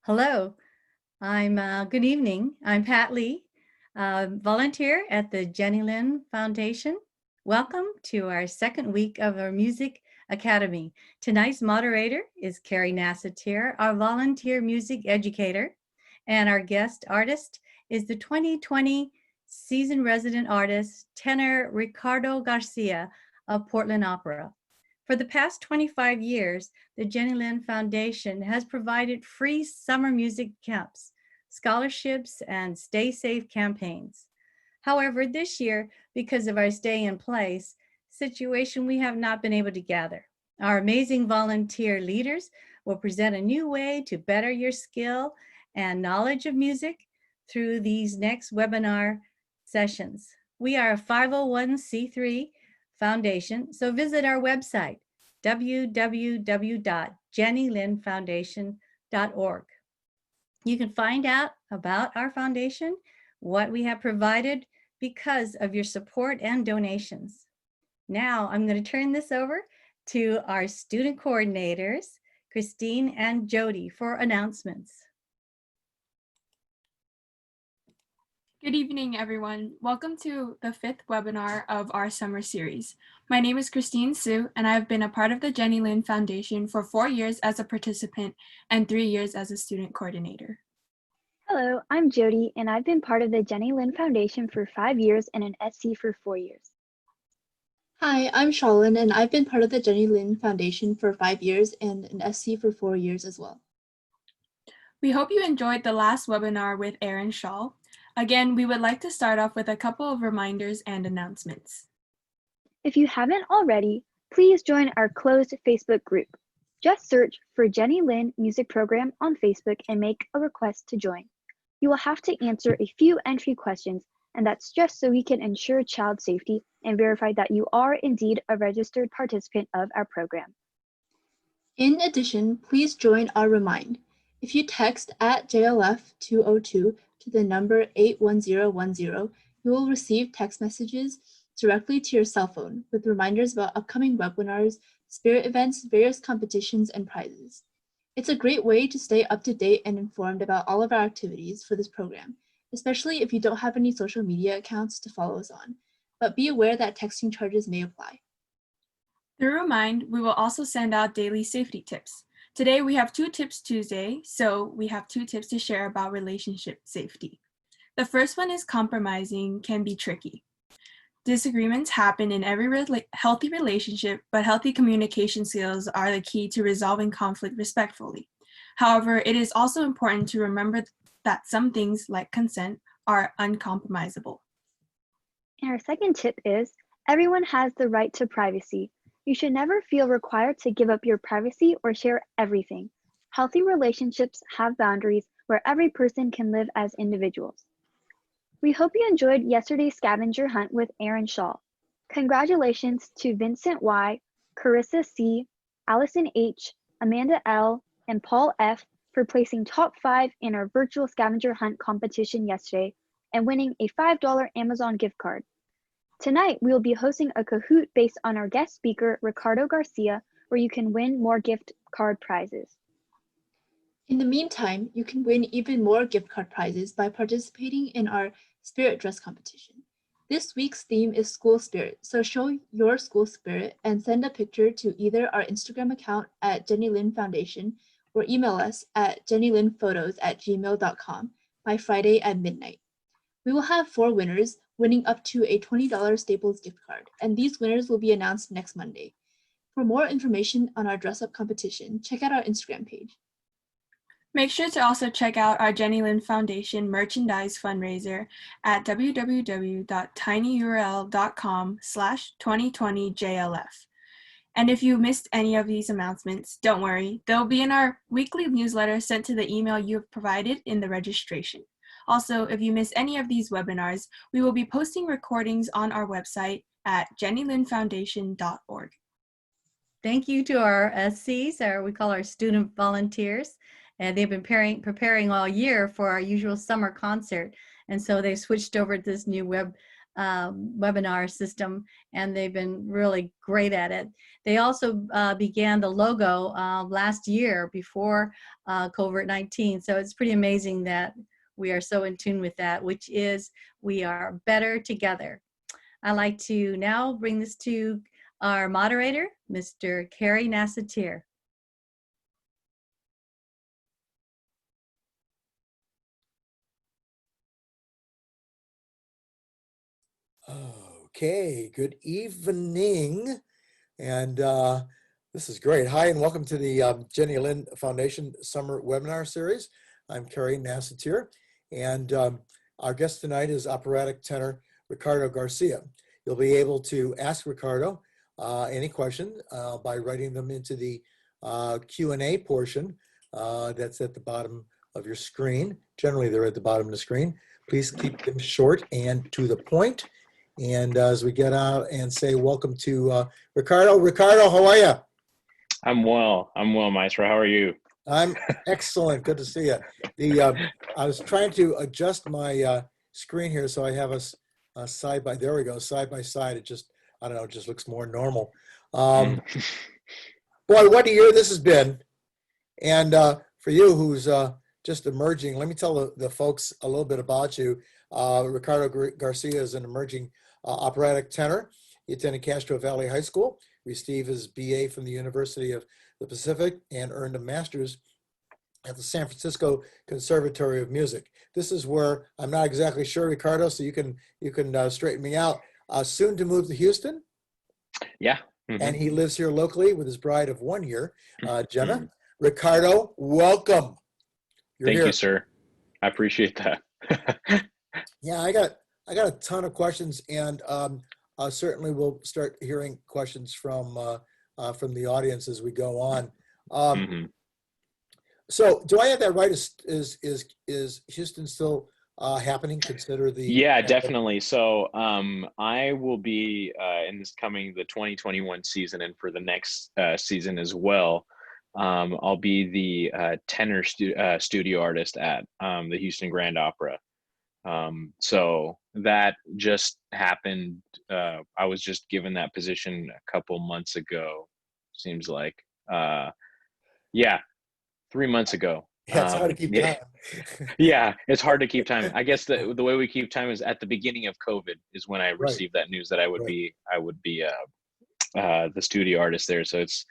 Hello, good evening. I'm Pat Lee, volunteer at the Jenny Lynn Foundation. Welcome to our second week of our Music Academy. Tonight's moderator is Cary Nasatir, our volunteer music educator, and our guest artist is the 2020 season resident artist, tenor Ricardo Garcia of Portland Opera. For the past 25 years, the Jenny Lynn Foundation has provided free summer music camps, scholarships, and stay safe campaigns. However, this year, because of our stay in place situation, we have not been able to gather. Our amazing volunteer leaders will present a new way to better your skill and knowledge of music through these next webinar sessions. We are a 501c3 foundation, so visit our website, www.jennylynnfoundation.org. You can find out about our foundation, what we have provided because of your support and donations. Now I'm going to turn this over to our student coordinators, Christine and Jody, for announcements. Good evening, everyone. Welcome to the 5th webinar of our summer series. My name is Christine Sue, and I have been a part of the Jenny Lynn Foundation for 4 years as a participant and 3 years as a student coordinator. Hello, I'm Jody, and I've been part of the Jenny Lynn Foundation for 5 years and an SC for 4 years. Hi, I'm Shalin, and I've been part of the Jenny Lynn Foundation for 5 years and an SC for 4 years as well. We hope you enjoyed the last webinar with Aaron Shaw. Again, we would like to start off with a couple of reminders and announcements. If you haven't already, please join our closed Facebook group. Just search for Jenny Lynn Music Program on Facebook and make a request to join. You will have to answer a few entry questions, and that's just so we can ensure child safety and verify that you are indeed a registered participant of our program. In addition, please join our Remind. If you text at JLF202 to the number 81010, you will receive text messages directly to your cell phone with reminders about upcoming webinars, spirit events, various competitions, and prizes. It's a great way to stay up to date and informed about all of our activities for this program, especially if you don't have any social media accounts to follow us on, but be aware that texting charges may apply. Through Remind, we will also send out daily safety tips. Today we have 2 Tips Tuesday, so we have 2 tips to share about relationship safety. The first one is compromising can be tricky. Disagreements happen in every healthy relationship, but healthy communication skills are the key to resolving conflict respectfully. However, it is also important to remember that some things, like consent, are uncompromisable. And our second tip is, everyone has the right to privacy. You should never feel required to give up your privacy or share everything. Healthy relationships have boundaries where every person can live as individuals. We hope you enjoyed yesterday's scavenger hunt with Aaron Shaw. Congratulations to Vincent Y, Carissa C, Allison H, Amanda L, and Paul F for placing top 5 in our virtual scavenger hunt competition yesterday and winning a $5 Amazon gift card. Tonight, we will be hosting a Kahoot based on our guest speaker, Ricardo Garcia, where you can win more gift card prizes. In the meantime, you can win even more gift card prizes by participating in our spirit dress competition. This week's theme is school spirit, so show your school spirit and send a picture to either our Instagram account at Jenny Lynn Foundation or email us at jennylynnphotos@gmail.com by Friday at midnight. We will have 4 winners, winning up to a $20 Staples gift card, and these winners will be announced next Monday. For more information on our dress-up competition, check out our Instagram page. Make sure to also check out our Jenny Lynn Foundation merchandise fundraiser at www.tinyurl.com/2020JLF. And if you missed any of these announcements, don't worry, they'll be in our weekly newsletter sent to the email you have provided in the registration. Also, if you miss any of these webinars, we will be posting recordings on our website at jennylynnfoundation.org. Thank you to our SCs, or we call our student volunteers, and they've been preparing all year for our usual summer concert, and so they switched over to this new web webinar system, and they've been really great at it. They also began the logo last year before COVID-19, so it's pretty amazing that we are so in tune with that, which is we are better together. I'd like to now bring this to our moderator, Mr. Cary Nasatir. Okay, good evening. And this is great. Hi, and welcome to the Jenny Lynn Foundation Summer Webinar Series. I'm Cary Nasatir, and our guest tonight is operatic tenor Ricardo Garcia. You'll be able to ask Ricardo any question by writing them into the Q&A portion that's at the bottom of your screen. Generally, they're at the bottom of the screen. Please keep them short and to the point. And as we get out and say welcome to Ricardo. Ricardo, how are you? I'm well, Maestro. How are you? I'm excellent. Good to see you. I was trying to adjust my screen here so I have us side by. There we go, side by side. It just, I don't know, it just looks more normal. Boy, what a year this has been. And for you, who's just emerging, let me tell the folks a little bit about you. Ricardo Garcia is an emerging operatic tenor. He attended Castro Valley High School, received his BA from the University of the Pacific, and earned a master's at the San Francisco Conservatory of Music. This is where, I'm not exactly sure, Ricardo, so you can straighten me out. Soon to move to Houston. Yeah. And he lives here locally with his bride of 1 year, Jenna. Ricardo, welcome. Thank you, sir. I appreciate that. Yeah, I got a ton of questions, and certainly we'll start hearing questions from the audience as we go on. So, do I have that right? Is Houston still happening? Consider the definitely. So, I will be in the 2021 season, and for the next season as well. I'll be the tenor studio artist at the Houston Grand Opera. So that just happened. I was just given that position a couple months ago, seems like. 3 months ago. Yeah, it's hard to keep time. Yeah, it's hard to keep time. I guess the way we keep time is at the beginning of COVID is when I received that news that I would be the studio artist there. So it's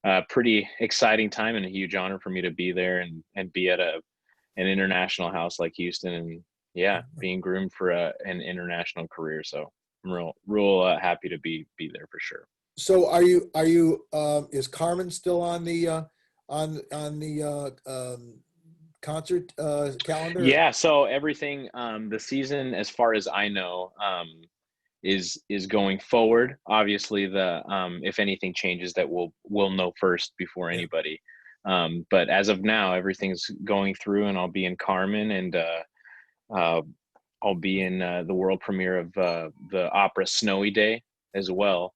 a pretty exciting time and a huge honor for me to be there and be at an international house like Houston, and being groomed for an international career. So I'm real happy to be there for sure. So are you is Carmen still on the concert calendar? Yeah, so everything the season, as far as I know, is going forward. Obviously, the if anything changes, that we'll know first before anybody. But as of now, everything's going through, and I'll be in Carmen, and I'll be in the world premiere of the opera Snowy Day as well,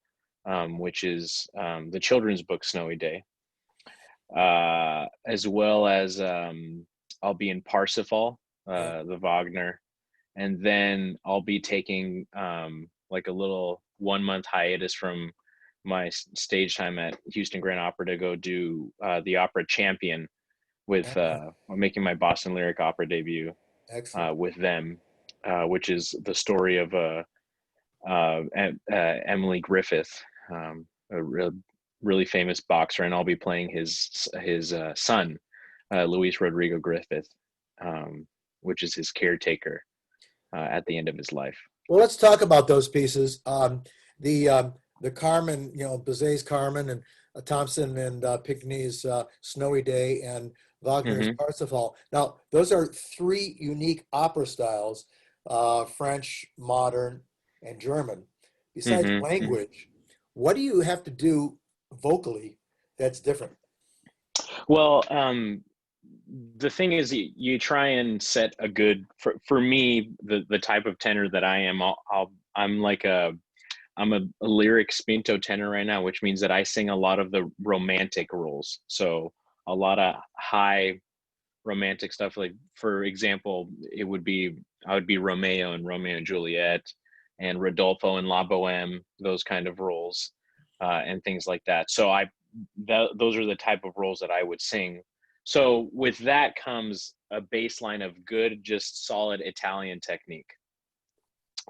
which is the children's book Snowy Day, as well as I'll be in Parsifal, the Wagner, and then I'll be taking like a little 1 month hiatus from my stage time at Houston Grand Opera to go do the opera Champion with making my Boston Lyric Opera debut with them, which is the story of Emily Griffith, a really famous boxer, and I'll be playing his son, Luis Rodrigo Griffith, which is his caretaker at the end of his life. Well, let's talk about those pieces. The Carmen, Bizet's Carmen, and Thompson and Pinkney's Snowy Day, and Wagner's Parsifal. Now, those are three unique opera styles: French, modern, and German. Besides language, what do you have to do vocally that's different? Well, the thing is, you try and set a good, for me, the type of tenor that I am, I'm a lyric spinto tenor right now, which means that I sing a lot of the romantic roles. So a lot of high romantic stuff. Like, for example, I would be Romeo in Romeo and Juliet. and Rodolfo and La Boheme, those kind of roles, and things like that. So those are the type of roles that I would sing. So with that comes a baseline of good, just solid Italian technique,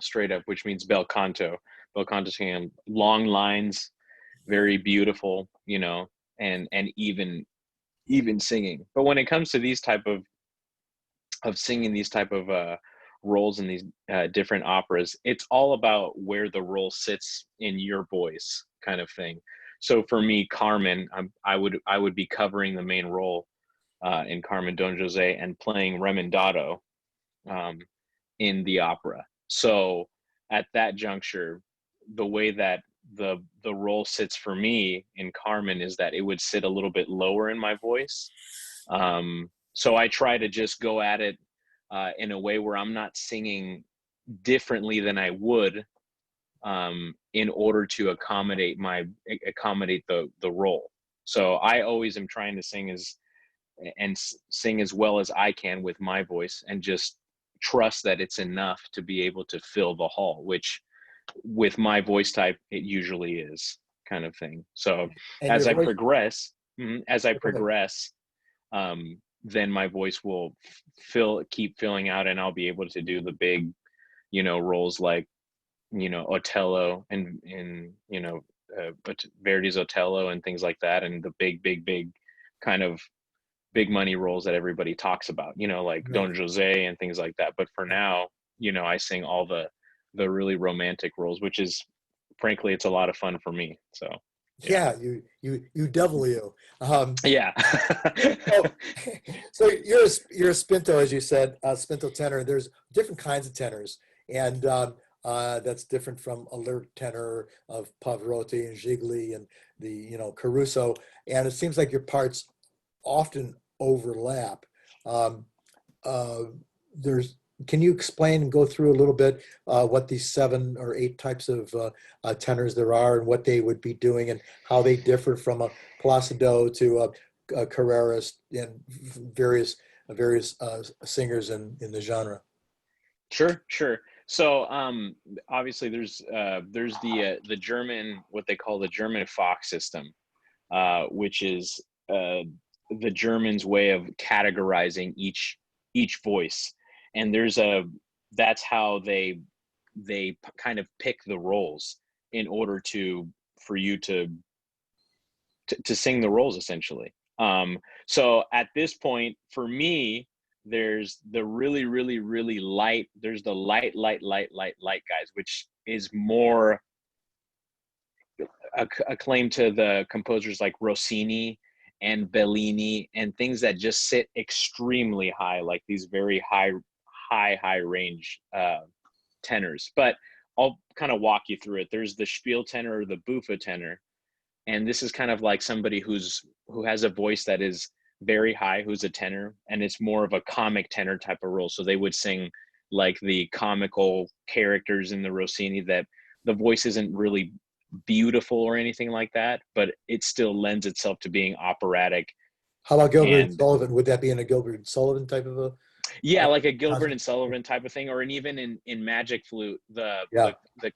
straight up, which means bel canto. Bel canto singing long lines, very beautiful, and even singing. But when it comes to these type of singing these type of roles in these different operas, it's all about where the role sits in your voice, kind of thing. So for me, Carmen, I would be covering the main role in Carmen Don Jose and playing Remendado in the opera. So at that juncture, the way that the role sits for me in Carmen is that it would sit a little bit lower in my voice. So I try to just go at it in a way where I'm not singing differently than I would in order to accommodate the role. So I always am trying to sing as well as I can with my voice, and just trust that it's enough to be able to fill the hall, which with my voice type it usually is, kind of thing. So And as your I voice, progress, go ahead. then my voice will keep filling out, and I'll be able to do the big, roles like, Otello and Verdi's Otello and things like that, and the big kind of big money roles that everybody talks about, like Right. Don Jose and things like that. But for now, I sing all the really romantic roles, which is, frankly, it's a lot of fun for me. So Yeah, you devil you. yeah. So, so you're a spinto, as you said, spinto tenor. There's different kinds of tenors, and that's different from a lyric tenor of Pavarotti and Gigli and the Caruso. And it seems like your parts often overlap. Um, uh, there's Can you explain and go through a little bit what these 7 or 8 types of tenors there are, and what they would be doing, and how they differ from a Placido to a Carreras and various singers in the genre? Sure. So obviously there's the German, what they call the German Fox system, which is the Germans' way of categorizing each voice, and that's how they kind of pick the roles in order for you to sing the roles, essentially. So at this point, for me, there's the really light. There's the light guys, which is more a claim to the composers like Rossini and Bellini, and things that just sit extremely high, like these very high range tenors. But I'll kind of walk you through it. There's the Spiel tenor or the Buffa tenor, and this is kind of like somebody who has a voice that is very high, who's a tenor, and it's more of a comic tenor type of role. So they would sing like the comical characters in the Rossini, that the voice isn't really beautiful or anything like that, but it still lends itself to being operatic. How about Gilbert and And Sullivan? Would that be in a Gilbert and Sullivan type of a yeah, like a Gilbert concept? and Sullivan type of thing, or even in Magic Flute, Yeah. the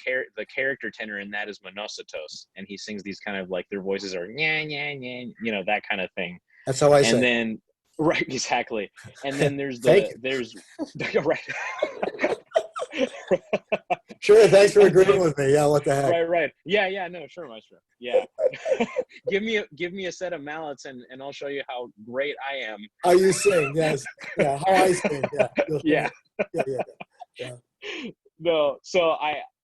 character tenor in that is Monositos, and he sings these kind of like, their voices are that kind of thing. That's how I And say. then right, exactly. And then there's Thank you. right. Sure, thanks for And agreeing then, with me. Yeah, what the heck? right. Yeah, no, sure, Maestro. Yeah. give me a set of mallets, and I'll show you how great I am. How you sing, yes. Yeah, how I sing, yeah. Yeah. Yeah. No, so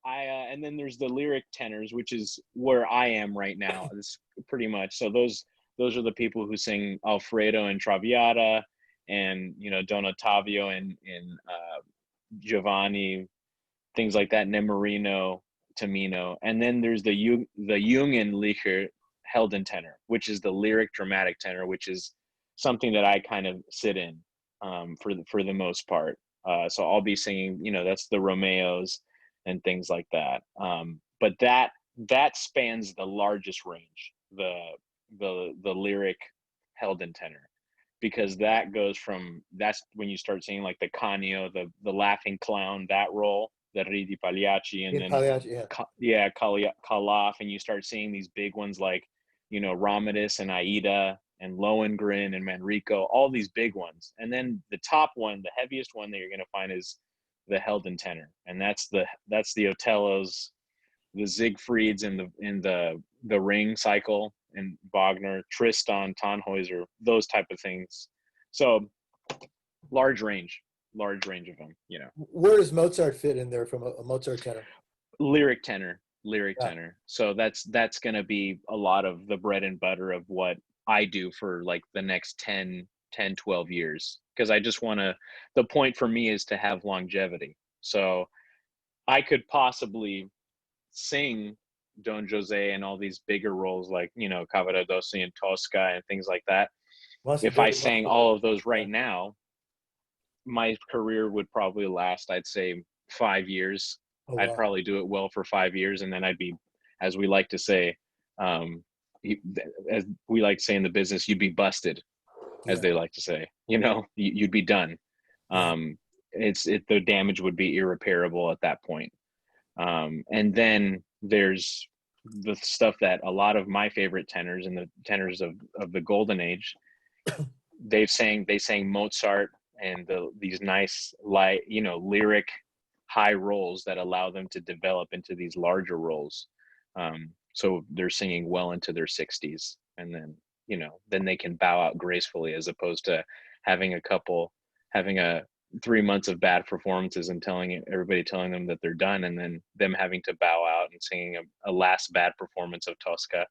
and then there's the lyric tenors, which is where I am right now. It's pretty much, so those are the people who sing Alfredo and Traviata, and Don Ottavio and Giovanni, things like that, Nemorino, Tamino. And then there's the Jungenlicher Helden tenor, which is the lyric dramatic tenor, which is something that I kind of sit in for the most part. So I'll be singing, that's the Romeos and things like that. But that spans the largest range, the lyric Helden tenor, because that's when you start seeing like the Canio, the laughing clown, that role, the Ridi Pagliacci, and In then Pagliacci, yeah. Kalaf, and you start seeing these big ones like, Romadus and Aida and Lohengrin and Manrico, all these big ones. And then the top one, the heaviest one that you're going to find is the Helden tenor, and that's the Otellos, the Siegfrieds in the Ring cycle, and Wagner, Tristan, Tannhäuser, those type of things. So large range of them. Where does Mozart fit in there from a Mozart tenor? Lyric tenor. Yeah. So that's going to be a lot of the bread and butter of what I do for like the next 10, 12 years. Because I just want to, the point for me is to have longevity. So I could possibly sing Don Jose and all these bigger roles like, Cavaradossi and Tosca and things like that. If I sang all of those right now, my career would probably last, I'd say, 5 years. Oh, I'd wow. probably do it well for 5 years, and then I'd be, as we like to say, as we like to say in the business, you'd be busted, as they like to say. You'd be done. The damage would be irreparable at that point. And then there's the stuff that a lot of my favorite tenors and the tenors of the golden age, they sang Mozart and these nice lyric high roles that allow them to develop into these larger roles. So they're singing well into their 60s, and then they can bow out gracefully, as opposed to having a 3 months of bad performances and everybody telling them that they're done, and then them having to bow out and singing a last bad performance of Tosca,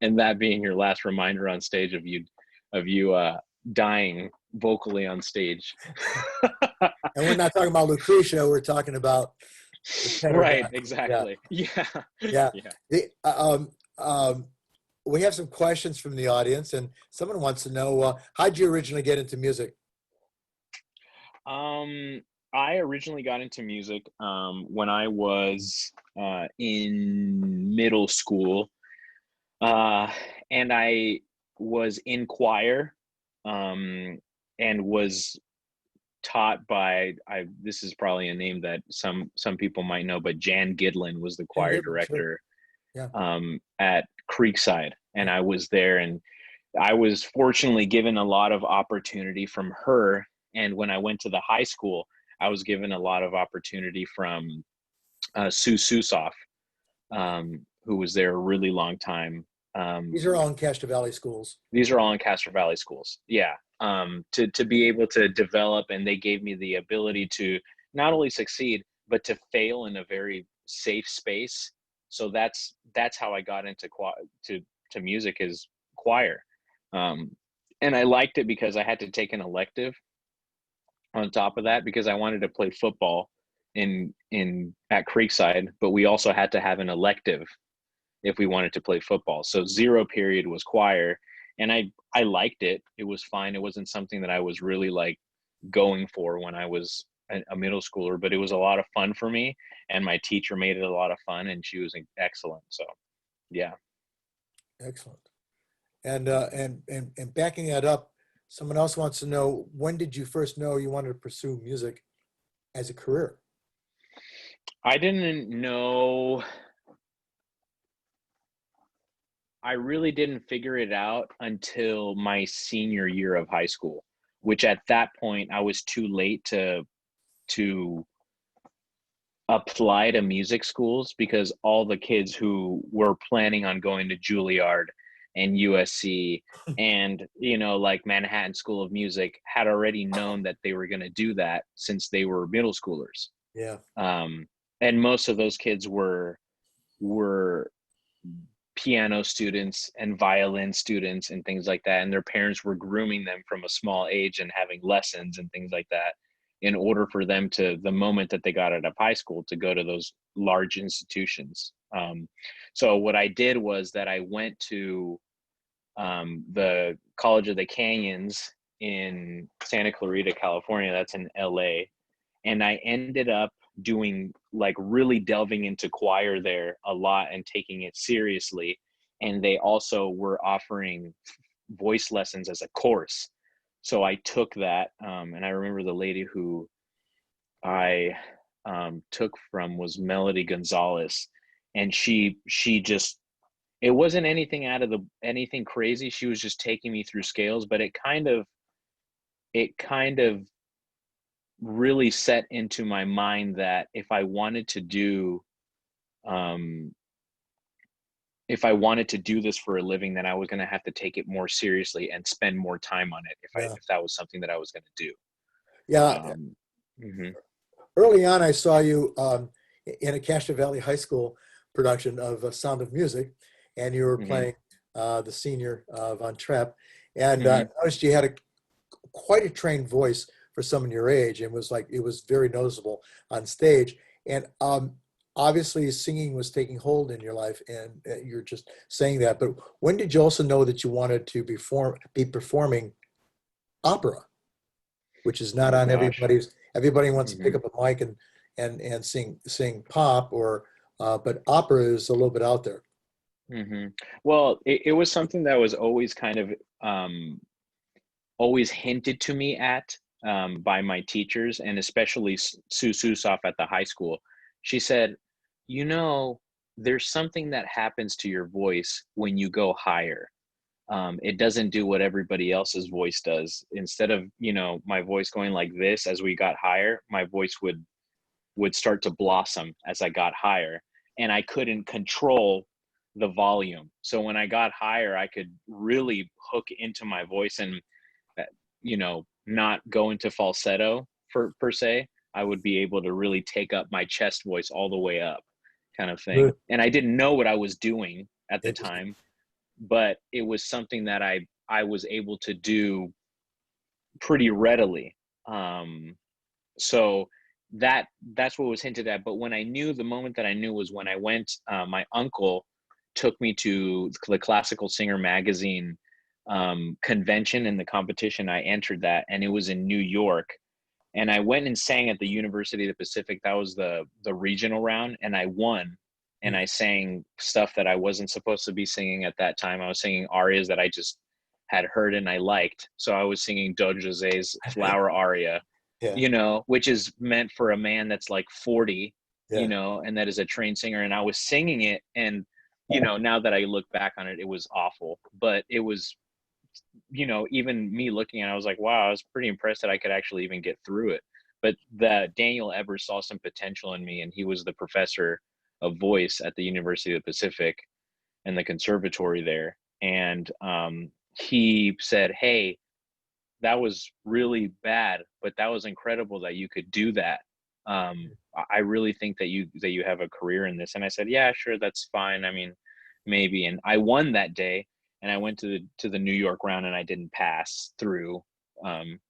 and that being your last reminder on stage of you dying vocally on stage. And we're not talking about Lucretia, we're talking about the tenor Right, guy. exactly. Yeah. Yeah. We have some questions from the audience, and someone wants to know, how'd you originally get into music? I originally got into music when I was in middle school, and I was in choir, and was taught by, this is probably a name that some people might know, but Jan Gidlin was the choir director. Sure. At Creekside, and I was there, and I was fortunately given a lot of opportunity from her. And when I went to the high school, I was given a lot of opportunity from Sue Susoff, who was there a really long time. These are all in Castro Valley schools. These are all in Castro Valley schools. Yeah. To be able to develop, and they gave me the ability to not only succeed, but to fail in a very safe space. So that's how I got into to music, is choir. And I liked it because I had to take an elective on top of that, because I wanted to play football at Creekside, but we also had to have an elective if we wanted to play football. So 0 period was choir, and I liked it. It was fine. It wasn't something that I was really like going for when I was a middle schooler, but it was a lot of fun for me, and my teacher made it a lot of fun, and she was excellent. So yeah. Excellent. And backing that up, someone else wants to know, when did you first know you wanted to pursue music as a career? I didn't know. I really didn't figure it out until my senior year of high school, which at that point I was too late to apply to music schools, because all the kids who were planning on going to Juilliard and USC and, like Manhattan School of Music had already known that they were going to do that since they were middle schoolers. Yeah. And most of those kids were piano students and violin students and things like that. And their parents were grooming them from a small age and having lessons and things like that, in order for them to, the moment that they got out of high school, to go to those large institutions. So what I did was that I went to the College of the Canyons in Santa Clarita, California. That's in LA. And I ended up doing, like, really delving into choir there a lot and taking it seriously. And they also were offering voice lessons as a course. So I took that, and I remember the lady who I took from was Melody Gonzalez, and she just, it wasn't anything anything crazy. She was just taking me through scales, but it kind of really set into my mind that um, if I wanted to do this for a living, then I was going to have to take it more seriously and spend more time on it Yeah. if that was something that I was going to do. Yeah. Mhm. Early on, I saw you in a Castro Valley High School production of Sound of Music, and you were Mhm. playing the senior Von Trapp. And Mhm. noticed you had quite a trained voice for someone your age, and it was very noticeable on stage. And obviously, singing was taking hold in your life, and you're just saying that. But when did you also know that you wanted to be performing opera, which is not Oh on gosh. everybody's? Everybody wants to pick Mhm. up a mic and sing pop, but opera is a little bit out there. Mhm. Well, it was something that was always kind of always hinted to me at by my teachers, and especially Sue Susoff at the high school. She said, you know, there's something that happens to your voice when you go higher. It doesn't do what everybody else's voice does. Instead of, my voice going like this as we got higher, my voice would start to blossom as I got higher, and I couldn't control the volume. So when I got higher, I could really hook into my voice and not go into falsetto per se. I would be able to really take up my chest voice all the way up, kind of thing. Good. And I didn't know what I was doing at the Interesting. time, but it was something that I was able to do pretty readily. So that's what was hinted at. But the moment that I knew was when I went. My uncle took me to the Classical Singer magazine convention, and the competition. I entered that, and it was in New York. And I went and sang at the University of the Pacific. That was the regional round, and I won. And I sang stuff that I wasn't supposed to be singing at that time. I was singing arias that I just had heard and I liked. So I was singing Don José's Flower Aria, Yeah. which is meant for a man that's like 40, Yeah. and that is a trained singer. And I was singing it, and now that I look back on it, it was awful, but it was, even me looking at it, I was like, wow, I was pretty impressed that I could actually even get through it. But the Daniel Ebbers saw some potential in me, and he was the professor of voice at the University of the Pacific and the conservatory there. And he said, hey, that was really bad, but that was incredible that you could do that. I really think that you have a career in this. And I said, yeah, sure, that's fine. I mean, maybe. And I won that day, and I went to the New York round, and I didn't pass through.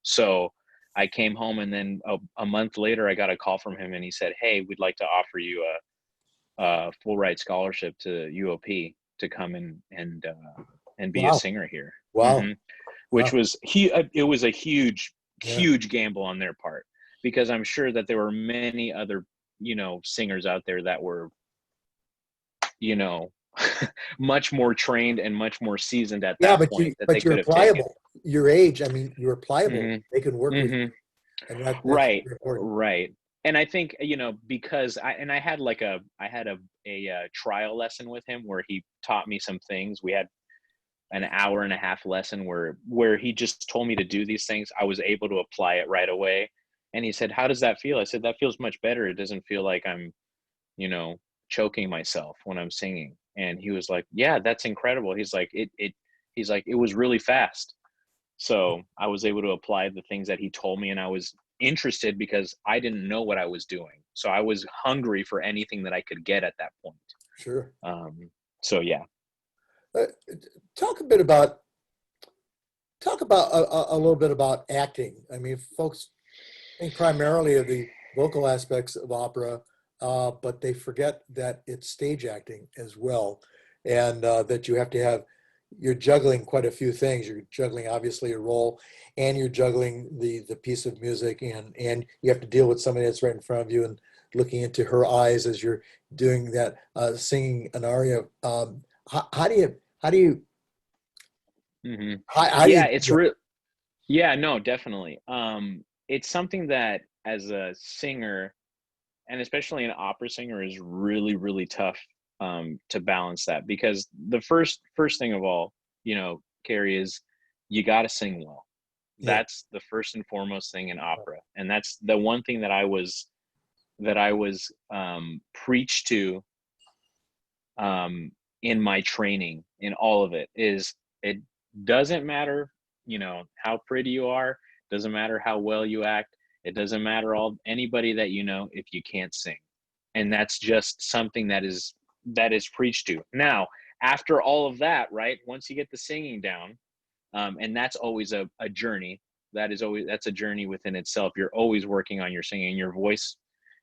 So I came home, and then a month later, I got a call from him, and he said, hey, we'd like to offer you a full ride scholarship to UOP to come and be a Wow. singer here. Wow. Which Wow. was it was a huge Yeah. gamble on their part, because I'm sure that there were many other singers out there that were you know much more trained and much more seasoned at Yeah, that point that they but could you're have taken. pliable. Your age, I mean, you're pliable. Hmm. They can work with Hmm. you, and that's Right, very important. right. And I think because I had a trial lesson with him where he taught me some things. We had an hour and a half lesson where he just told me to do these things. I was able to apply it right away. And he said, how does that feel? I said, that feels much better. It doesn't feel like I'm, you know, choking myself when I'm singing. And he was like, yeah, that's incredible. He's like, he's like, it was really fast. So I was able to apply the things that he told me, and I was interested because I didn't know what I was doing. So I was hungry for anything that I could get at that point. Sure. So yeah. Uh, talk a bit about a little bit about acting. I mean, folks think primarily of the vocal aspects of opera, but they forget that it's stage acting as well, and that you have to have. You're juggling quite a few things. You're juggling obviously a role, and you're juggling the piece of music, and you have to deal with somebody that's right in front of you and looking into her eyes as you're doing that, singing an aria. How do you Hmm. how do Yeah, you it's do real. Yeah, no, definitely. It's something that as a singer, and especially an opera singer is really, really tough to balance that, because the first thing of all, Cary, is you got to sing well. Yeah. That's the first and foremost thing in opera, and that's the one thing that I was preached to in my training, in all of it, is it doesn't matter, how pretty you are, doesn't matter how well you act, it doesn't matter anybody that if you can't sing. And that's just something that is preached to. Now, after all of that, right, once you get the singing down, and that's always a journey. That's a journey within itself. You're always working on your singing. Your voice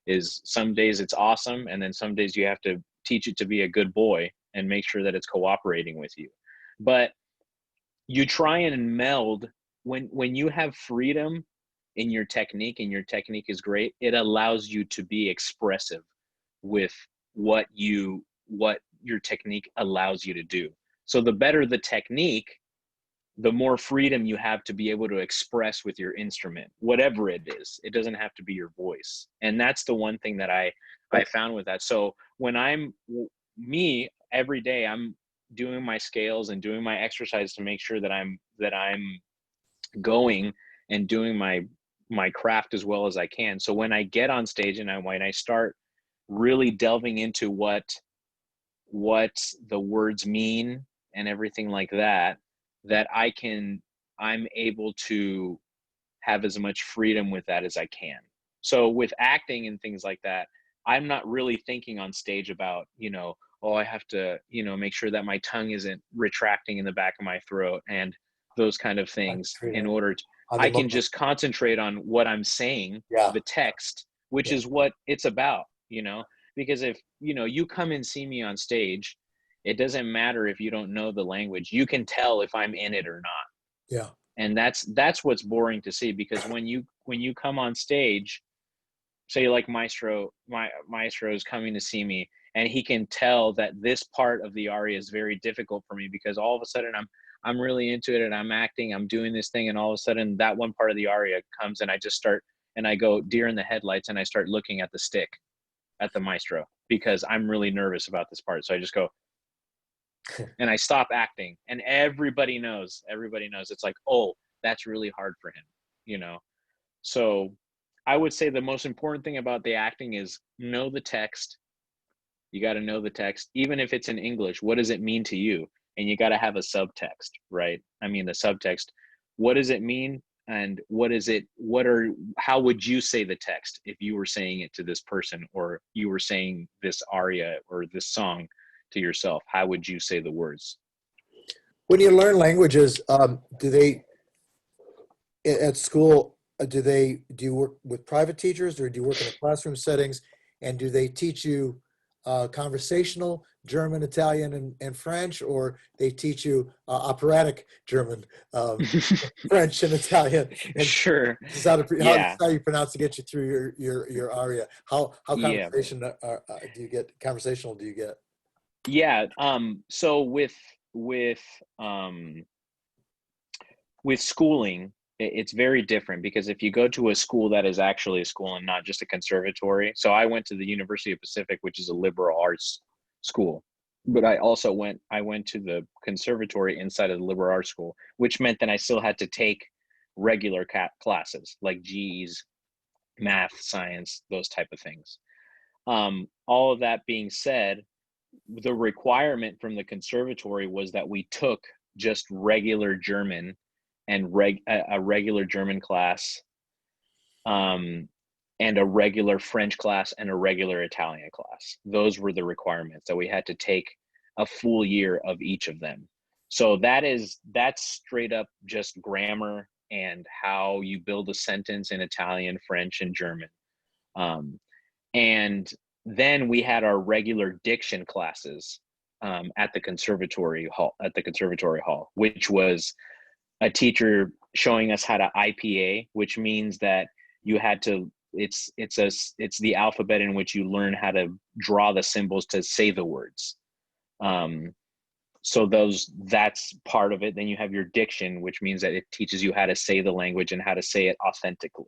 is, some days it's awesome, and then some days you have to teach it to be a good boy and make sure that it's cooperating with you. But you try and meld, when you have freedom in your technique, and your technique is great, it allows you to be expressive with what your technique allows you to do. So the better the technique, the more freedom you have to be able to express with your instrument, whatever it is. It doesn't have to be your voice. And that's the one thing that I found with that. So when every day I'm doing my scales and doing my exercise to make sure that I'm going and doing my craft as well as I can. So when I get on stage and when I start really delving into what the words mean and everything like that, I'm able to have as much freedom with that as I can. So with acting and things like that, I'm not really thinking on stage about, I have to, make sure that my tongue isn't retracting in the back of my throat and those kind of things, in order to, I can just concentrate on what I'm saying, the text, which is what it's about, because if, you come and see me on stage, it doesn't matter if you don't know the language. You can tell if I'm in it or not. Yeah. And that's what's boring to see, because when you come on stage, say like Maestro is coming to see me, and he can tell that this part of the aria is very difficult for me, because all of a sudden I'm really into it, and I'm acting, I'm doing this thing, and all of a sudden that one part of the aria comes, and I just start, and I go deer in the headlights, and I start looking at the stick, at the maestro, because I'm really nervous about this part. So I just go, and I stop acting, and everybody knows. It's like, oh, that's really hard for him, So I would say the most important thing about the acting is know the text. You got to know the text, even if it's in English. What does it mean to you? And you got to have a subtext, right? I mean, the subtext, what does it mean? And how would you say the text if you were saying it to this person, or you were saying this aria or this song to yourself? How would you say the words? When you learn languages, do they, at school, do you work with private teachers, or do you work in a classroom settings? And do they teach you conversational German, Italian, and French, or they teach you operatic German, French, and Italian? And Sure. this is how you pronounce to get you through your aria. How conversational do you get? Conversational do you get? Yeah. So with schooling, it's very different, because if you go to a school that is actually a school and not just a conservatory. So I went to the University of Pacific, which is a liberal arts school, but I went to the conservatory inside of the liberal arts school, which meant that I still had to take regular classes like GEs, math, science, those type of things. All of that being said, the requirement from the conservatory was that we took just regular German and a regular German class, and a regular French class and a regular Italian class. Those were the requirements, that we had to take a full year of each of them. So that's straight up just grammar and how you build a sentence in Italian, French, and German. And then we had our regular diction classes at the conservatory hall, which was a teacher showing us how to IPA, which means that you had to, it's the alphabet in which you learn how to draw the symbols to say the words. So that's part of it. Then you have your diction, which means that it teaches you how to say the language and how to say it authentically.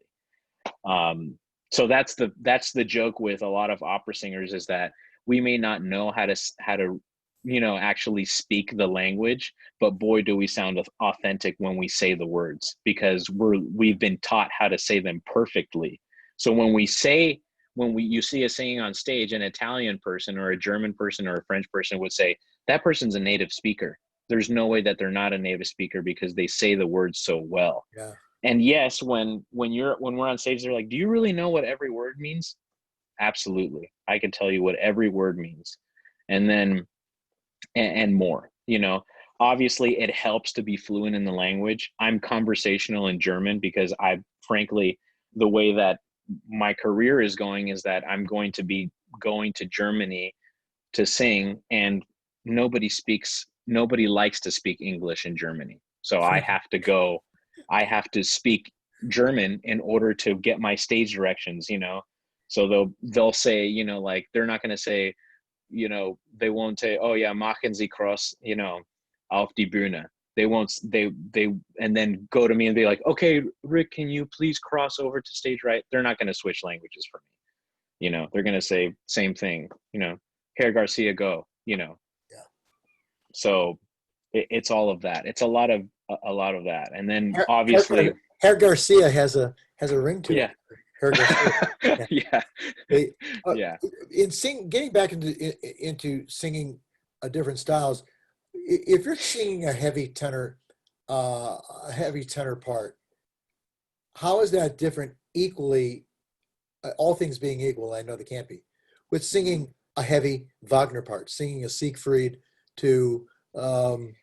So that's the joke with a lot of opera singers, is that we may not know how to actually speak the language, but boy do we sound authentic when we say the words, because we've been taught how to say them perfectly. So when you see us singing on stage, an Italian person or a German person or a French person would say that person's a native speaker. There's no way that they're not a native speaker, because they say the words so well. Yeah. And yes, when we're on stage, they're like, do you really know what every word means? Absolutely. I can tell you what every word means. And then, and more, obviously it helps to be fluent in the language. I'm conversational in German because frankly, the way that my career is going is that I'm going to be going to Germany to sing, and nobody likes to speak English in Germany. So I have to speak German in order to get my stage directions, So they'll say, like, they're not going to say, they won't say, oh yeah, machen Sie cross, auf die Bühne. They won't, and then go to me and be like, okay, Rick, can you please cross over to stage right? They're not going to switch languages for me. They're going to say same thing, Cary Garcia, go, Yeah. So it's all of that. It's a lot of that. And then obviously Herr Garcia has a ring to yeah. it. Herr Garcia. Yeah. They, Yeah. Getting back into singing different styles, if you're singing a heavy tenor part, how is that different equally, all things being equal? I know they can't be, with singing a heavy Wagner part, singing a Siegfried to any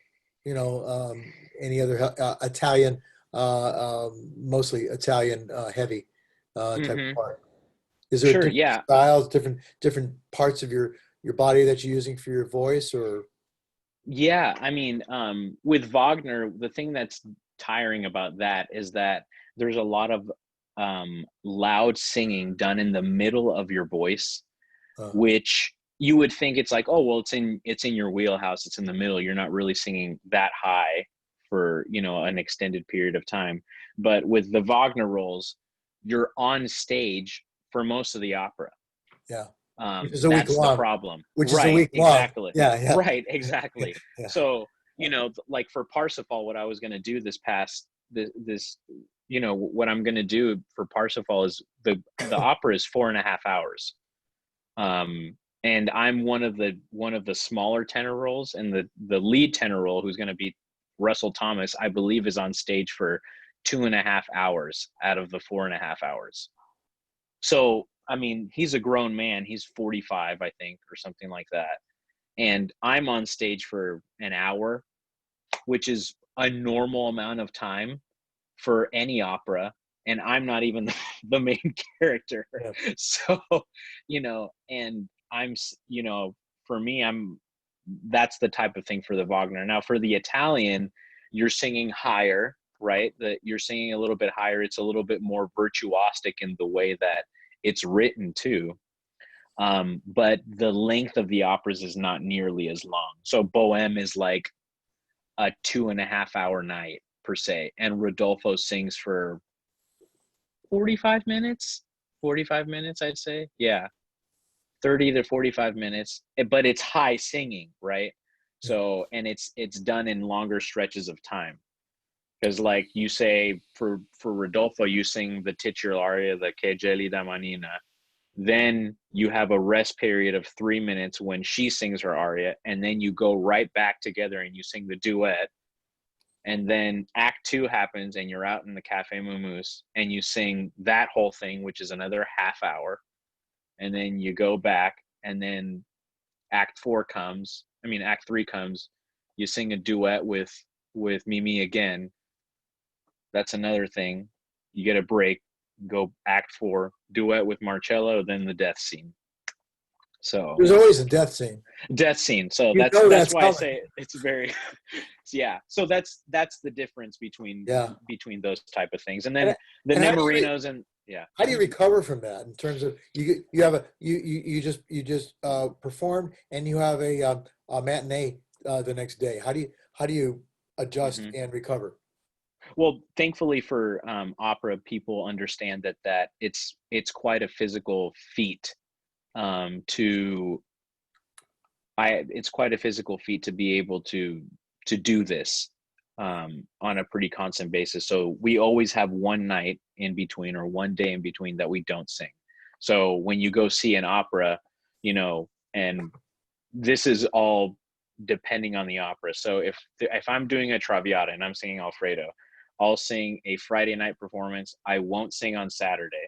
other Italian, mostly Italian heavy type of part. Is there Sure, different yeah. styles, different parts of your body that you're using for your voice, or? Yeah, I mean, with Wagner, the thing that's tiring about that is that there's a lot of loud singing done in the middle of your voice, which you would think it's like, oh, well, it's in your wheelhouse, it's in the middle, you're not really singing that high for an extended period of time. But with the Wagner roles, you're on stage for most of the opera. Yeah. Which is a week that's long. The problem. Which right, is a week exactly. long. Yeah. Right, exactly. Yeah. So, like for Parsifal, what I was going to do what I'm going to do for Parsifal is the opera is 4.5 hours. And I'm one of the smaller tenor roles, and the lead tenor role, who's going to be Russell Thomas, I believe, is on stage for 2.5 hours out of the 4.5 hours. So, I mean, he's a grown man. He's 45, I think, or something like that. And I'm on stage for an hour, which is a normal amount of time for any opera. And I'm not even the main character. Yeah. So, and I'm, for me, that's the type of thing for the Wagner. Now, for the Italian, you're singing higher, right? That you're singing a little bit higher. It's a little bit more virtuosic in the way that it's written too. But the length of the operas is not nearly as long. So Bohème is like a 2.5 hour night per se. And Rodolfo sings for 45 minutes, I'd say. Yeah. 30 to 45 minutes, but it's high singing, right? So, and it's done in longer stretches of time. Because like you say, for Rodolfo, you sing the titular aria, the Che gelida manina. Then you have a rest period of 3 minutes when she sings her aria, and then you go right back together and you sing the duet. And then Act 2 happens, and you're out in the Café Moumous, and you sing that whole thing, which is another half hour. And then you go back, and then Act 3 comes. You sing a duet with Mimi again. That's another thing. You get a break, go Act 4, duet with Marcello, then the death scene. So there's always a death scene. So that's why coming. I say it's very, yeah. So that's the difference between those type of things. And then the Nemorinos How do you recover from that in terms of you just perform and you have a matinee the next day? How do you adjust and recover? Well, thankfully for opera, people understand that it's quite a physical feat to it's quite a physical feat to be able to do this on a pretty constant basis. So we always have one night in between or one day in between that we don't sing. So when you go see an opera, and this is all depending on the opera. So if I'm doing a Traviata and I'm singing Alfredo, I'll sing a Friday night performance. I won't sing on Saturday,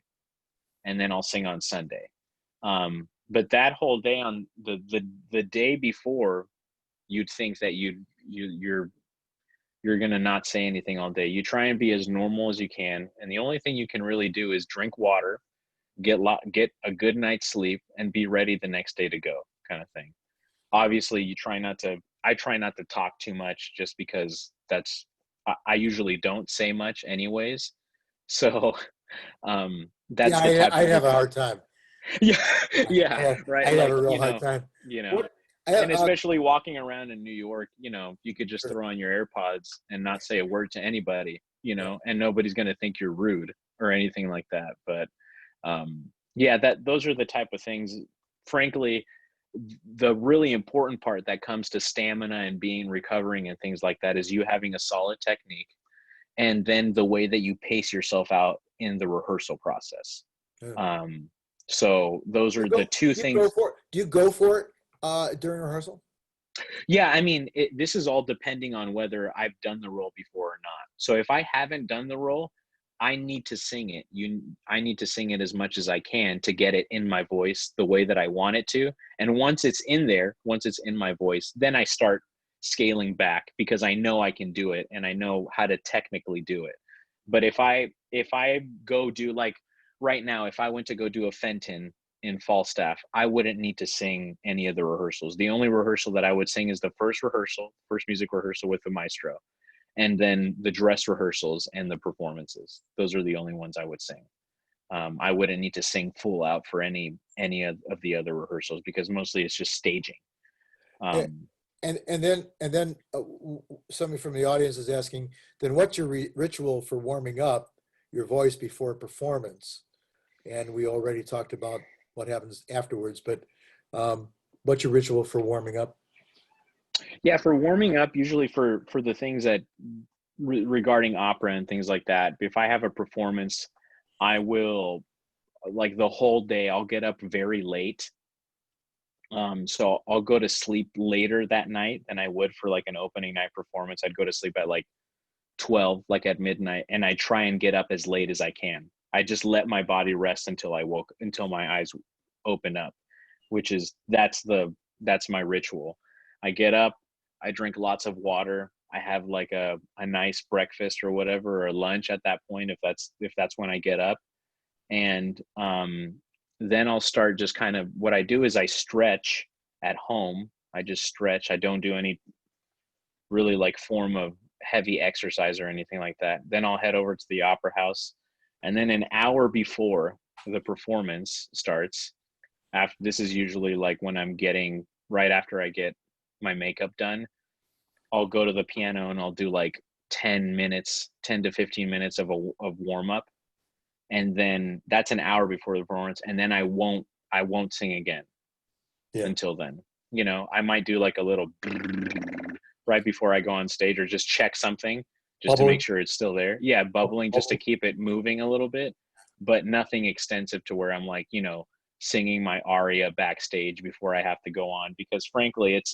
and then I'll sing on Sunday. But that whole day, on the day before, you'd think that you're gonna not say anything all day. You try and be as normal as you can, and the only thing you can really do is drink water, get a good night's sleep, and be ready the next day to go, kind of thing. Obviously, I try not to talk too much, just because I usually don't say much anyways. So that's the type I'd of have a routine. hard time. Yeah, right. I'd have Like, a real hard time. What, and especially walking around in New York, you could just throw on your AirPods and not say a word to anybody, and nobody's going to think you're rude or anything like that. But yeah, those are the type of things. Frankly, the really important part that comes to stamina and recovering and things like that is you having a solid technique, and then the way that you pace yourself out in the rehearsal process. Yeah. So those are the two things. Do you go for it during rehearsal? Yeah, I mean, this is all depending on whether I've done the role before or not. So if I haven't done the role, I need to sing it. I need to sing it as much as I can to get it in my voice the way that I want it to. And once it's in there, once it's in my voice, then I start scaling back, because I know I can do it and I know how to technically do it. But if I go do, like right now, if I went to go do a Fenton in Falstaff, I wouldn't need to sing any of the rehearsals. The only rehearsal that I would sing is the first music rehearsal with the maestro, and then the dress rehearsals and the performances. Those are the only ones I would sing. I wouldn't need to sing full out for any of the other rehearsals, because mostly it's just staging. And then somebody from the audience is asking, then what's your ritual for warming up your voice before performance? And we already talked about what happens afterwards, but what's your ritual for warming up? Yeah, for warming up, usually for the things that regarding opera and things like that, if I have a performance, I will, like, the whole day, I'll get up very late. So I'll go to sleep later that night than I would for like an opening night performance. I'd go to sleep at like 12, like at midnight, and I try and get up as late as I can. I just let my body rest until my eyes open up, that's my ritual. I get up, I drink lots of water. I have like a nice breakfast or whatever, or lunch at that point, if that's when I get up. And then I'll start, just kind of, what I do is I stretch at home. I just stretch. I don't do any really like form of heavy exercise or anything like that. Then I'll head over to the opera house. And then an hour before the performance starts, this is usually like when I'm right after I get my makeup done, I'll go to the piano and I'll do like 10 to 15 minutes of warm up. And then that's an hour before the performance. And then I won't sing again until then. I might do like a little right before I go on stage, or just check something just to make sure it's still there. Yeah, bubbling, just to keep it moving a little bit, but nothing extensive to where I'm like, singing my aria backstage before I have to go on, because frankly, it's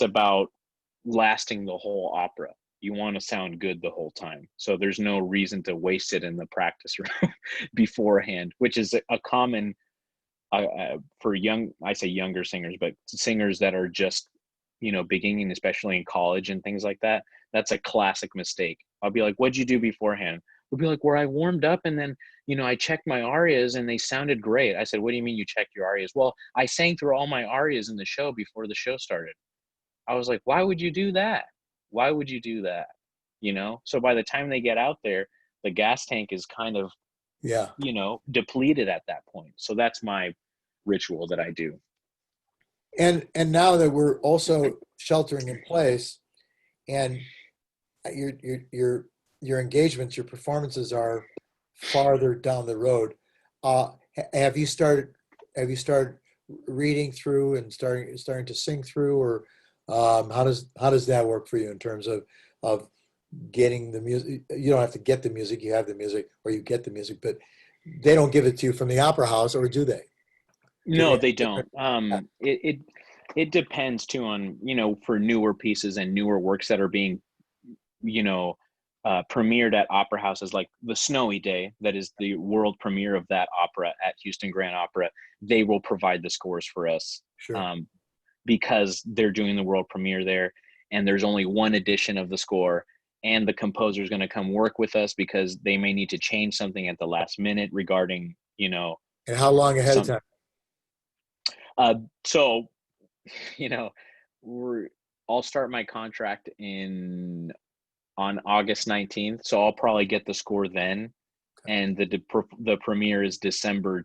about lasting the whole opera. You want to sound good the whole time. So there's no reason to waste it in the practice room beforehand, which is a common for I say younger singers, but singers that are just, beginning, especially in college and things like that. That's a classic mistake. I'll be like, what'd you do beforehand? We'll be like, where I warmed up, and then, I checked my arias and they sounded great. I said, what do you mean you checked your arias? Well, I sang through all my arias in the show before the show started. I was like, why would you do that? Why would you do that? So by the time they get out there, the gas tank is kind of, depleted at that point. So that's my ritual that I do. And now that we're also sheltering in place, and your engagements, your performances are farther down the road. Have you started reading through and starting to sing through, or how does that work for you in terms of getting the music? You don't have to get the music, you have the music, or you get the music, but they don't give it to you from the opera house, or do they? No, have they different? don't. It depends too on, for newer pieces and newer works that are being, you know, premiered at opera houses, like the Snowy Day, that is the world premiere of that opera at Houston Grand Opera. They will provide the scores for us, Sure. um, because they're doing the world premiere there, and there's only one edition of the score. And the composer is going to come work with us because they may need to change something at the last minute regarding, And how long ahead of some. time? So, you know, I'll start my contract on August 19th, so I'll probably get the score then, and the premiere is December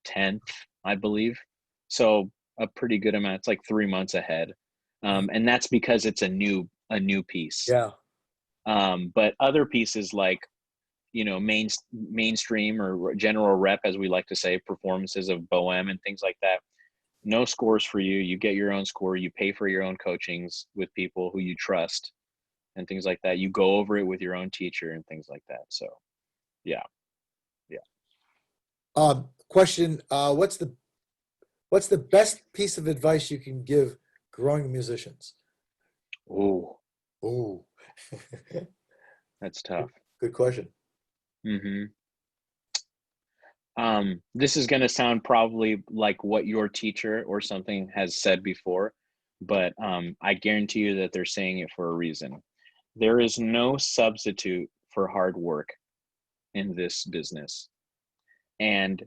10th, I believe. So a pretty good amount. It's like 3 months ahead, and that's because it's a new piece. Yeah. But other pieces like, mainstream or general rep, as we like to say, performances of Bohème and things like that, no scores for you. You get your own score. You pay for your own coachings with people who you trust and things like that. You go over it with your own teacher and things like that. So, yeah. Question: what's the best piece of advice you can give growing musicians? Oh, Oh, that's tough. good question. Mm-hmm. This is going to sound probably like what your teacher or something has said before, but I guarantee you that they're saying it for a reason. There is no substitute for hard work in this business. And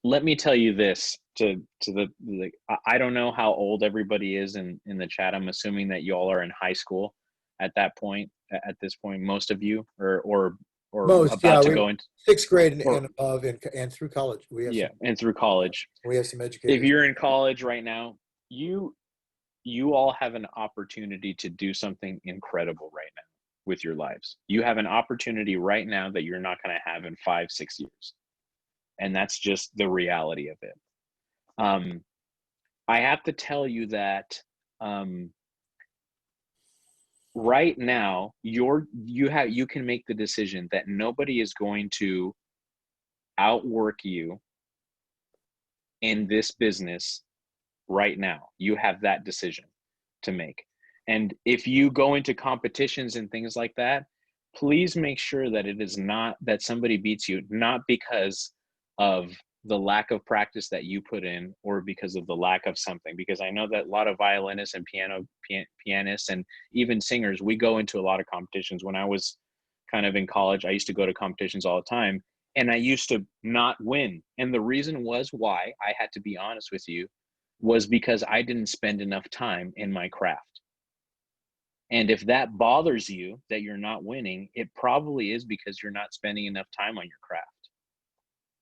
let me tell you this I don't know how old everybody is in the chat. I'm assuming that y'all are in high school at this point, most of you, or Most, yeah, about to we go into, sixth grade or and above, and through college. yeah, and through college. We have some If educators. you're in college right now, you all have an opportunity to do something incredible right now with your lives. You have an opportunity right now that you're not going to have in 5-6 years, and that's just the reality of it. I have to tell you that right now you can make the decision that nobody is going to outwork you in this business right now. You have that decision to make. And if you go into competitions and things like that, please make sure that it is not that somebody beats you, not because of the lack of practice that you put in or because of the lack of something. Because I know that a lot of violinists and pianists and even singers, we go into a lot of competitions. When I was kind of in college, I used to go to competitions all the time, and I used to not win. And the reason was why I had to be honest with you was because I didn't spend enough time in my craft. And if that bothers you that you're not winning, it probably is because you're not spending enough time on your craft.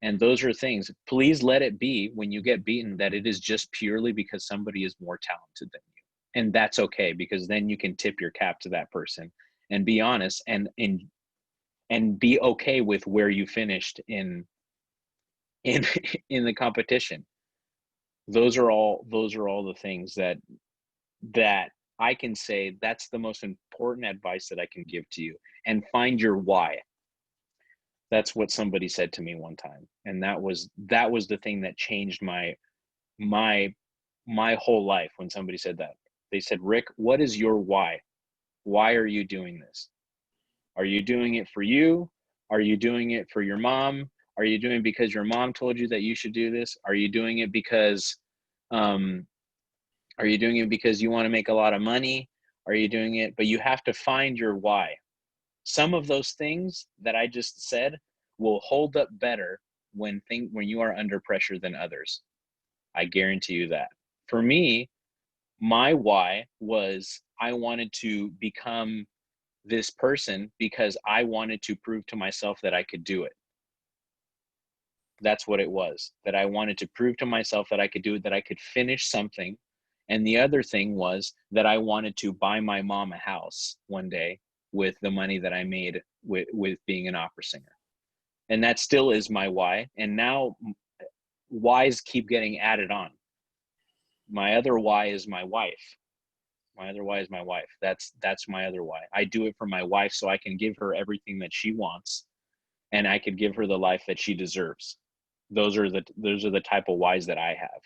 And those are things, please let it be when you get beaten that it is just purely because somebody is more talented than you. And that's okay, because then you can tip your cap to that person and be honest and be okay with where you finished in the competition. Those are all the things that I can say that's the most important advice that I can give to you. And find your why. That's what somebody said to me one time, and that was the thing that changed my whole life. When somebody said that, they said, Rick, what is your why? Why are you doing this? Are you doing it for you? Are you doing it for your mom? Are you doing it because your mom told you that you should do this? Are you doing it because are you doing it because you want to make a lot of money? Are you doing it? But you have to find your why. Some of those things that I just said will hold up better when you are under pressure than others. I guarantee you that. For me, my why was I wanted to become this person because I wanted to prove to myself that I could do it. That's what it was, that I wanted to prove to myself that I could do it, that I could finish something And the other thing was that I wanted to buy my mom a house one day with the money that I made with being an opera singer. And that still is my why. And now whys keep getting added on. My other why is my wife. My other why is my wife. That's my other why. I do it for my wife so I can give her everything that she wants, and I could give her the life that she deserves. Those are the type of whys that I have.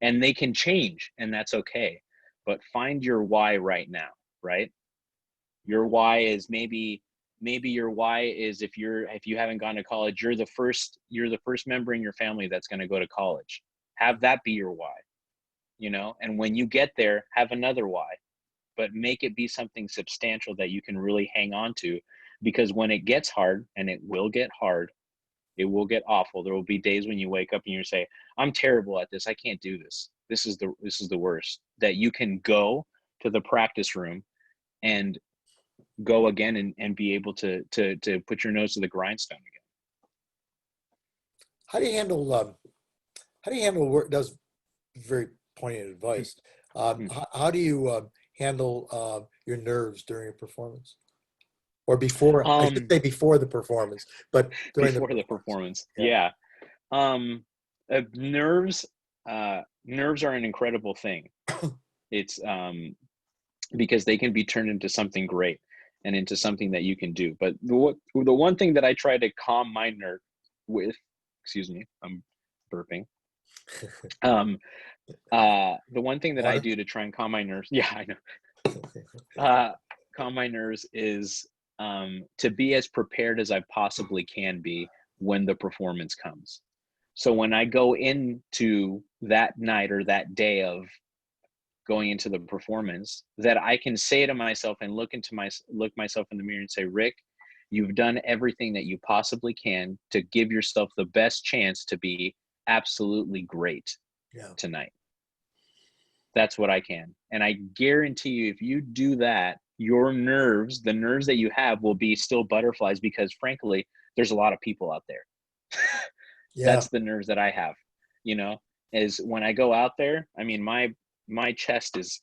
And they can change, and that's okay. But find your why right now, right? Your why is maybe your why is if you haven't gone to college, you're the first member in your family that's going to go to college. Have that be your why, and when you get there, have another why, but make it be something substantial that you can really hang on to, because when it gets hard, and it will get hard, it will get awful. There will be days when you wake up and you say, I'm terrible at this. I can't do this. This is the worst. That you can go to the practice room and go again and be able to put your nose to the grindstone again. How do you handle work? That's very poignant advice. How do you handle your nerves during a performance? Or before, I should say before the performance, but during the performance. Yeah. Nerves are an incredible thing. It's because they can be turned into something great and into something that you can do. But the one thing that I try to calm my nerve with, excuse me, I'm burping. The one thing that I do to try and calm my nerves, yeah, I know. Calm my nerves is to be as prepared as I possibly can be when the performance comes. So when I go into that night or that day of going into the performance, that I can say to myself and look myself in the mirror and say, Rick, you've done everything that you possibly can to give yourself the best chance to be absolutely great tonight. That's what I can. And I guarantee you, if you do that, your nerves, the nerves that you have, will be still butterflies, because frankly, there's a lot of people out there. That's the nerves that I have, is when I go out there, I mean, my chest is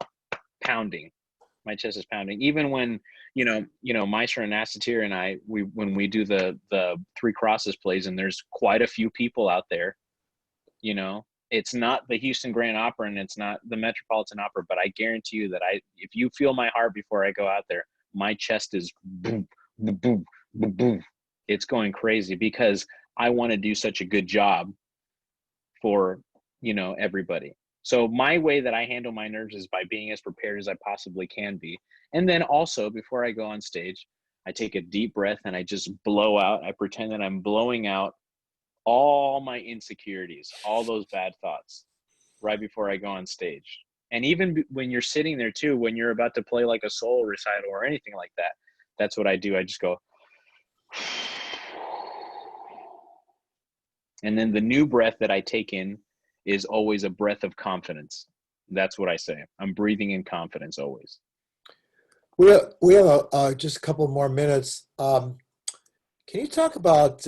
pounding. My chest is pounding. Even when, Maestro Nasatir and I, when we do the Three Crosses plays, and there's quite a few people out there, it's not the Houston Grand Opera and it's not the Metropolitan Opera, but I guarantee you that if you feel my heart before I go out there, my chest is boom, boom, boom, boom, boom. It's going crazy, because I want to do such a good job for, everybody. So my way that I handle my nerves is by being as prepared as I possibly can be. And then also, before I go on stage, I take a deep breath and I just blow out. I pretend that I'm blowing out all my insecurities, all those bad thoughts, right before I go on stage. And even when you're sitting there too, when you're about to play like a solo recital or anything like that, that's what I do. I just go. And then the new breath that I take in is always a breath of confidence. That's what I say. I'm breathing in confidence always. We have just a couple more minutes. Can you talk about,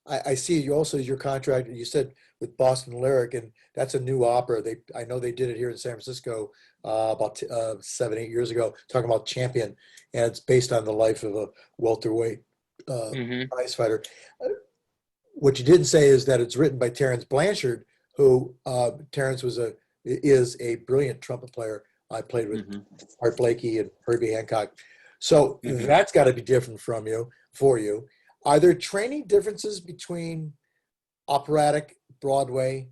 I see you also, your contract, you said with Boston Lyric, and that's a new opera. I know they did it here in San Francisco about 7-8 years ago, talking about Champion, and it's based on the life of a welterweight prize fighter. What you didn't say is that it's written by Terence Blanchard, who Terence is a brilliant trumpet player. I played with Art Blakey and Herbie Hancock. So that's got to be different for you. Are there training differences between operatic, Broadway,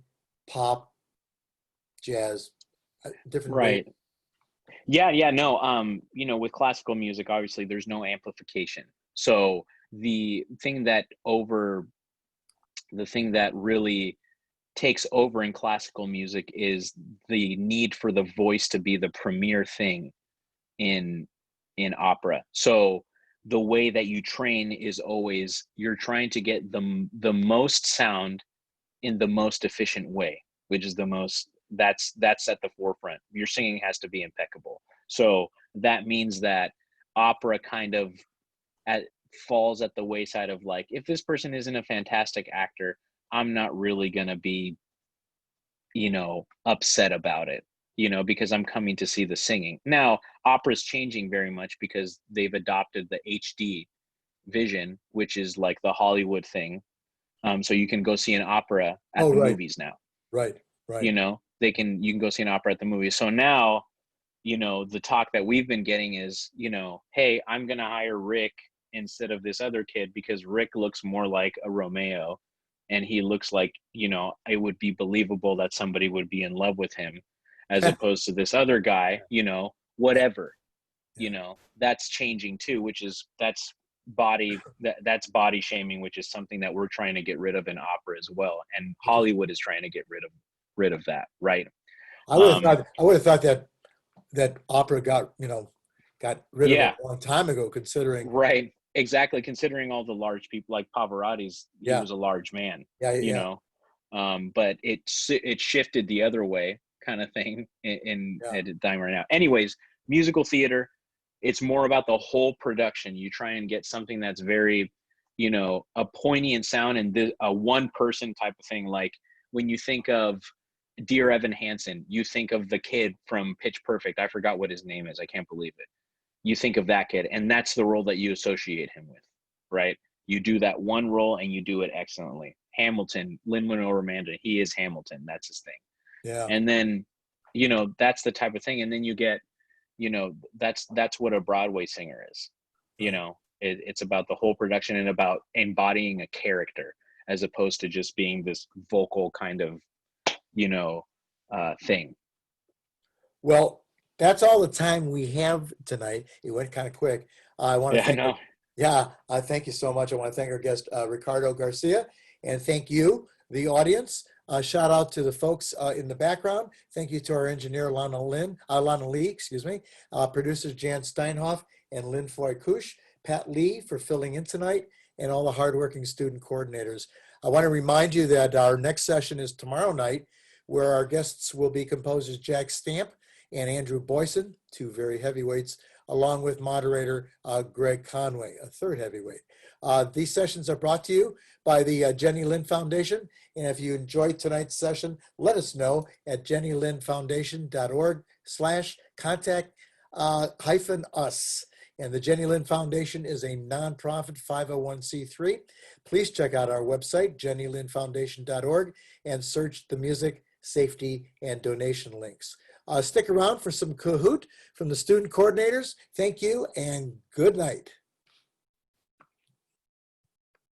pop, jazz, different? Right. Ways? Yeah, no. With classical music, obviously there's no amplification. So the thing that really takes over in classical music is the need for the voice to be the premier thing in opera. So the way that you train is always, you're trying to get the most sound in the most efficient way, which is that's at the forefront. Your singing has to be impeccable. So that means that opera kind of falls at the wayside of, like, if this person isn't a fantastic actor, I'm not really going to be, upset about it. because I'm coming to see the singing. Now, opera's changing very much because they've adopted the HD vision, which is like the Hollywood thing. So you can go see an opera at Oh, the right, movies now. right, right. You can go see an opera at the movies. So now, the talk that we've been getting is, hey, I'm going to hire Rick instead of this other kid because Rick looks more like a Romeo, and he looks like, it would be believable that somebody would be in love with him, as opposed to this other guy, whatever. That's changing too, that's body shaming, which is something that we're trying to get rid of in opera as well, and Hollywood is trying to get rid of that, right? I would have thought that opera got rid of it Yeah, a long time ago, considering. right, exactly, considering all the large people like Pavarotti's. He Yeah, was a large man, yeah, you yeah, know but it shifted the other way, kind of thing, in yeah. at a time right now. Anyways, musical theater, it's more about the whole production. You try and get something that's very, a poignant sound, and a one person type of thing. Like when you think of Dear Evan Hansen, you think of the kid from Pitch Perfect. I forgot what his name is. I can't believe it. You think of that kid, and that's the role that you associate him with, right? You do that one role and you do it excellently. Hamilton, Lin-Manuel Miranda, he is Hamilton. That's his thing. Yeah. And then, that's the type of thing. And then you get, that's what a Broadway singer is. It's about the whole production and about embodying a character, as opposed to just being this vocal kind of, thing. Well, that's all the time we have tonight. It went kind of quick. I want to Yeah, I thank know. thank you so much. I want to thank our guest, Ricardo Garcia, and thank you, the audience. Shout out to the folks in the background. Thank you to our engineer, Lana Lee, excuse me, producers Jan Steinhoff and Lynn Foy Kush, Pat Lee for filling in tonight, and all the hardworking student coordinators. I want to remind you that our next session is tomorrow night, where our guests will be composers Jack Stamp and Andrew Boyson, two very heavyweights, along with moderator Greg Conway, a third heavyweight. These sessions are brought to you by the Jenny Lind Foundation. And if you enjoyed tonight's session, let us know at jennylindfoundation.org/contact-us. And the Jenny Lind Foundation is a nonprofit 501c3. Please check out our website, jennylindfoundation.org, and search the music, safety, and donation links. Stick around for some Kahoot from the student coordinators. Thank you and good night.